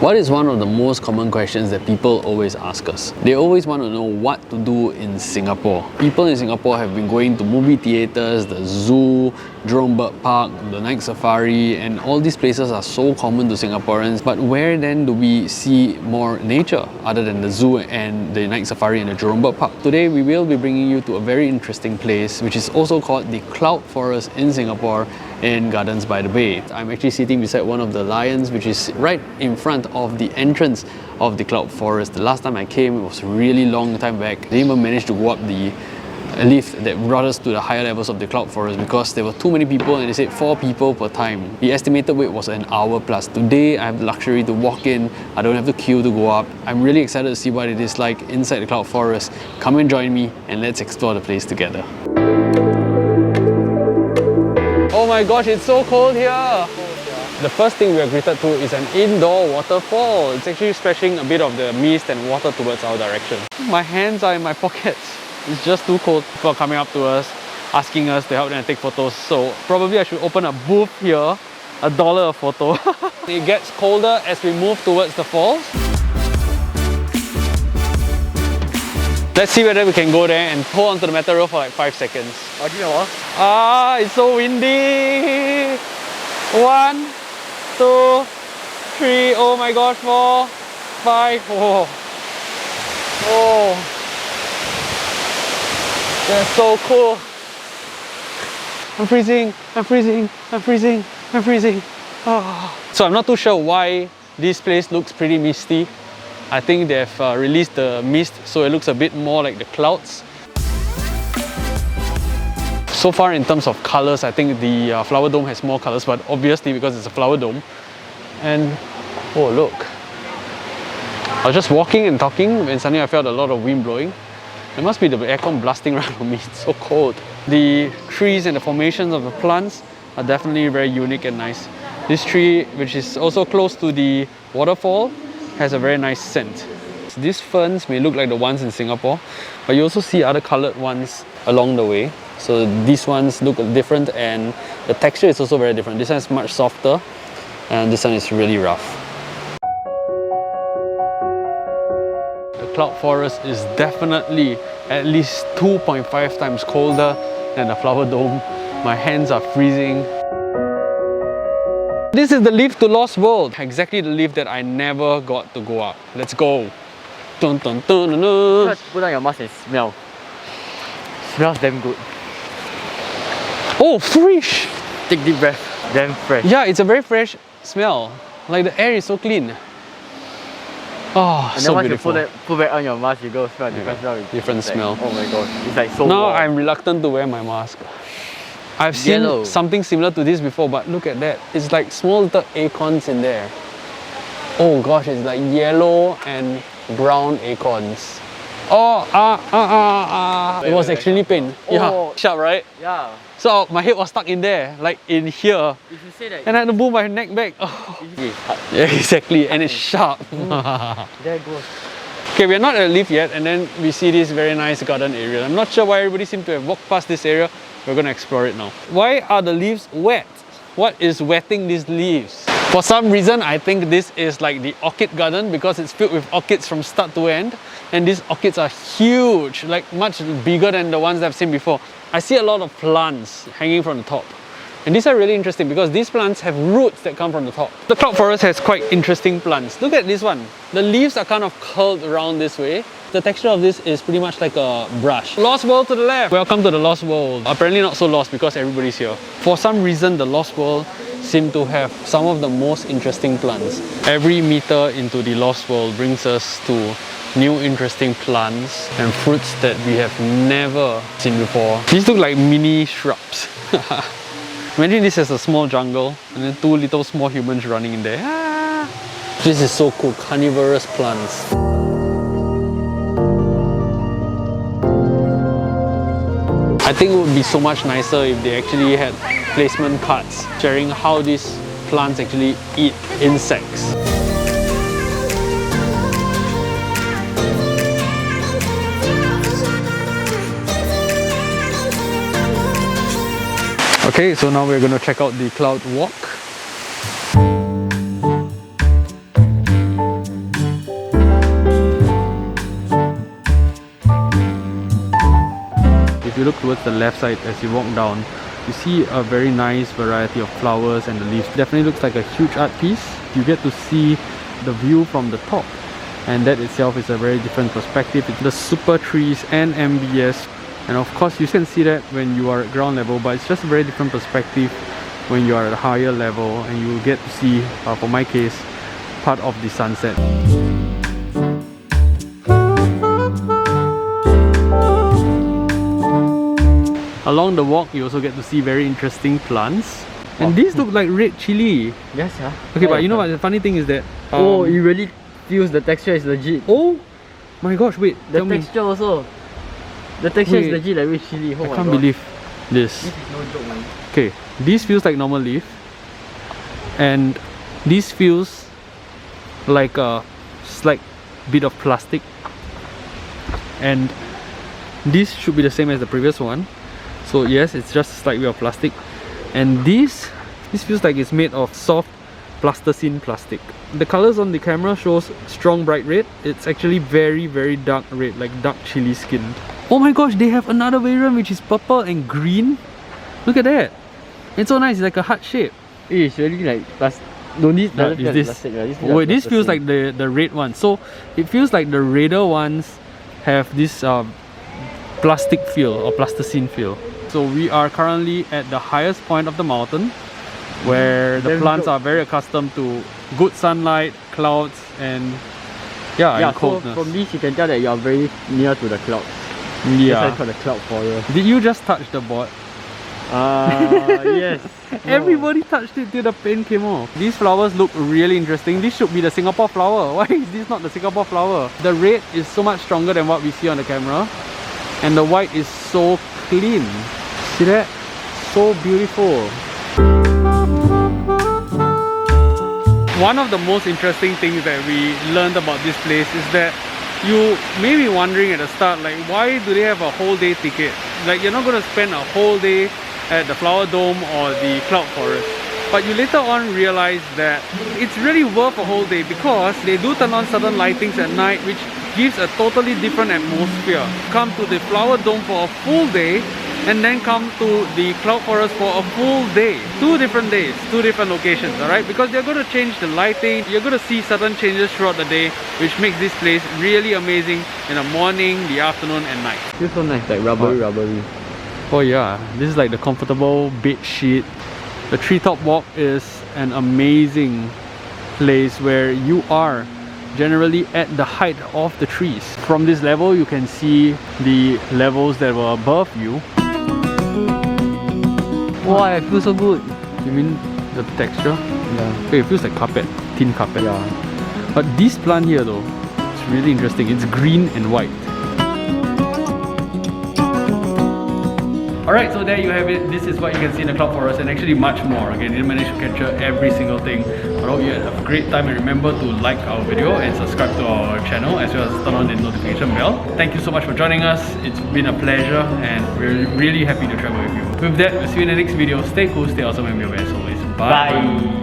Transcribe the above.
What is one of the most common questions that people always ask us? They always want to know what to do in Singapore. People in Singapore have been going to movie theatres, the zoo, Jurong Bird Park, the night safari, and all these places are so common to Singaporeans. But where then do we see more nature other than the zoo and the night safari and the Jurong Bird Park? Today we will be bringing you to a very interesting place which is also called the Cloud Forest in Singapore in Gardens by the Bay. I'm actually sitting beside one of the lions which is right in front of the entrance of the Cloud Forest. The last time I came, it was a really long time back. I didn't even manage to go up the lift that brought us to the higher levels of the Cloud Forest because there were too many people and they said 4 people per time. The estimated wait was an hour plus. Today I have the luxury to walk in, I don't have to queue to go up. I'm really excited to see what it is like inside the Cloud Forest. Come and join me and let's explore the place together. Oh my gosh, it's so cold here! The first thing we are greeted to is an indoor waterfall. It's actually splashing a bit of the mist and water towards our direction. My hands are in my pockets. It's just too cold. People are coming up to us, asking us to help them take photos. So probably I should open a booth here, $1 a photo. It gets colder as we move towards the falls. Let's see whether we can go there and hold onto the metal rail for like 5 seconds. It's so windy! 1, 2, 3, oh my gosh, 4, 5, oh, that's so cool. I'm freezing. Oh. So I'm not too sure why this place looks pretty misty. I think they've released the mist so it looks a bit more like the clouds. So far in terms of colours, I think the flower dome has more colours, but obviously because it's a flower dome. And oh look, I was just walking and talking and suddenly I felt a lot of wind blowing. It must be the aircon blasting right on me, it's so cold. The trees and the formations of the plants are definitely very unique and nice. This tree, which is also close to the waterfall, has a very nice scent. These ferns may look like the ones in Singapore, but you also see other coloured ones along the way. So these ones look different and the texture is also very different. This one is much softer and this one is really rough. The Cloud Forest is definitely at least 2.5 times colder than the flower dome. My hands are freezing. This is the lift to Lost World. Exactly the lift that I never got to go up. Let's go. Dun, dun, dun, dun, dun. Just put on your mask and smell. Smells damn good. Oh, fresh! Take deep breath. Damn fresh. Yeah, it's a very fresh smell. Like the air is so clean. Oh, and so then once beautiful. you put back on your mask, you go smell different smell. Different smell. Like, oh my god, it's like so Now warm. I'm reluctant to wear my mask. I've seen Yellow. something similar to this before, but look at that. It's like small little acorns in there. Oh gosh, it's like yellow and brown acorns. Oh, it was actually pain. Yeah, Oh. sharp, right? Yeah. So my head was stuck in there, like in here. If you say that, And I had to move my neck back. Oh. Yeah, exactly, and it's sharp. there it goes. Okay, we're not at the lift yet, and then we see this very nice garden area. I'm not sure why everybody seems to have walked past this area. We're going to explore it now. Why are the leaves wet? What is wetting these leaves? For some reason, I think this is like the orchid garden because it's filled with orchids from start to end. And these orchids are huge, like much bigger than the ones I've seen before. I see a lot of plants hanging from the top. And these are really interesting because these plants have roots that come from the top. The Cloud Forest has quite interesting plants. Look at this one. The leaves are kind of curled around this way. The texture of this is pretty much like a brush. Lost World to the left. Welcome to the Lost World. Apparently not so lost because everybody's here. For some reason, the Lost World seem to have some of the most interesting plants. Every meter into the Lost World brings us to new interesting plants and fruits that we have never seen before. These look like mini shrubs. Imagine this as a small jungle and then 2 little small humans running in there. Ah. This is so cool, carnivorous plants. I think it would be so much nicer if they actually had placement cards sharing how these plants actually eat insects. Okay, so now we're going to check out the Cloud Walk. you look towards the left side as you walk down, you see a very nice variety of flowers and the leaves. Definitely looks like a huge art piece. You get to see the view from the top, and that itself is a very different perspective. It's the super trees and MBS, and of course you can see that when you are at ground level, but it's just a very different perspective when you are at a higher level, and you will get to see, for my case, part of the sunset. Along the walk, you also get to see very interesting plants. And these look like red chili. Yes, yeah. Okay, but you know what? The funny thing is that... oh, it really feels the texture is legit. Oh my gosh, wait. The texture also. The texture is legit like red chili. Oh I can't believe this. This is no joke, man. Okay, this feels like normal leaf. And this feels like a slight bit of plastic. And this should be the same as the previous one. So yes, it's just a slight bit of plastic. And this feels like it's made of soft plasticine plastic. The colors on the camera shows strong bright red. It's actually very, very dark red, like dark chili skin. Oh my gosh, they have another variant which is purple and green. Look at that. It's so nice, it's like a heart shape. It's really like plastic. No, this is this. Plastic, right? Wait, this feels like the red one. So it feels like the redder ones have this plastic feel or plasticine feel. So we are currently at the highest point of the mountain, where the plants are very accustomed to good sunlight, clouds, and and coldness. So from this you can tell that you are very near to the clouds. Yeah. That's why it's called the cloud forest. Did you just touch the board? Yes. Everybody touched it till the paint came off. These flowers look really interesting. This should be the Singapore flower. Why is this not the Singapore flower? The red is so much stronger than what we see on the camera, and the white is so clean. See that? So beautiful. One of the most interesting things that we learned about this place is that you may be wondering at the start, like, why do they have a whole day ticket? Like, you're not going to spend a whole day at the Flower Dome or the Cloud Forest. But you later on realize that it's really worth a whole day, because they do turn on certain lightings at night which gives a totally different atmosphere. Come to the Flower Dome for a full day, and then come to the Cloud Forest for a full day. 2 different days, 2 different locations, alright? Because they're going to change the lighting, you're going to see certain changes throughout the day, which makes this place really amazing in the morning, the afternoon and night. Feels so nice, like rubbery. Oh yeah, this is like the comfortable bed sheet. The treetop walk is an amazing place where you are generally at the height of the trees. From this level, you can see the levels that were above you. Wow, it feels so good. You mean the texture? Yeah. Okay, it feels like carpet, thin carpet. Yeah. But this plant here though, it's really interesting. It's green and white. Alright, so there you have it. This is what you can see in the Cloud Forest, and actually much more. Again, didn't manage to capture every single thing. I hope you had a great time, and remember to like our video and subscribe to our channel, as well as turn on the notification bell. Thank you so much for joining us. It's been a pleasure, and we're really happy to travel with you. With that, we'll see you in the next video. Stay cool, stay awesome, and be aware as always. Bye!